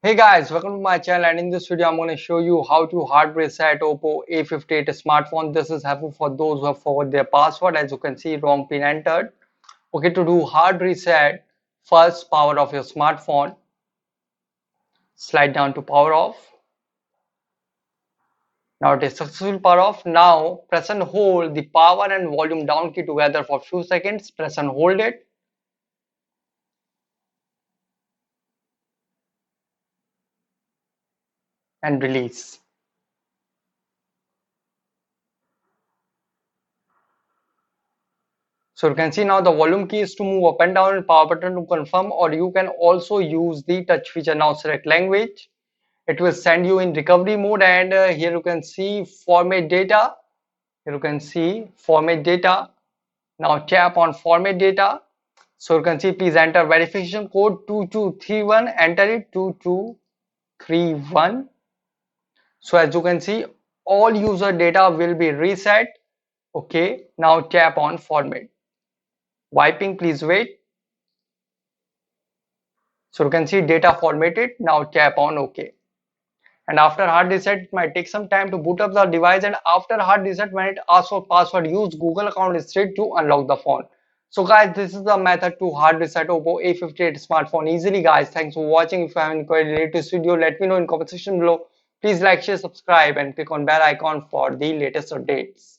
Hey guys, welcome to my channel, and in this video I'm going to show you how to hard reset OPPO A58 smartphone. This is helpful for those who have forgot their password. As you can see, wrong pin entered. Okay, to do hard reset, first power off your smartphone, slide down to power off. Now it is successful power off. Now press and hold the power and volume down key together for few seconds. Press and hold it and release. So you can see now the volume key is to move up and down and power button to confirm, or you can also use the touch feature. Now select language. It will send you in recovery mode, and here you can see format data. Here you can see format data. Now tap on format data. So you can see please enter verification code 2231. Enter it 2231. So as you can see, all user data will be reset. Okay, now tap on format. Wiping, please wait. So you can see data formatted. Now tap on OK. And after hard reset, it might take some time to boot up the device. And after hard reset, when it asks for password, use Google account instead to unlock the phone. So guys, this is the method to hard reset OPPO A58 smartphone easily. Guys, thanks for watching. If you have any query related to this video, let me know in comment section below. Please like, share, subscribe, and click on bell icon for the latest updates.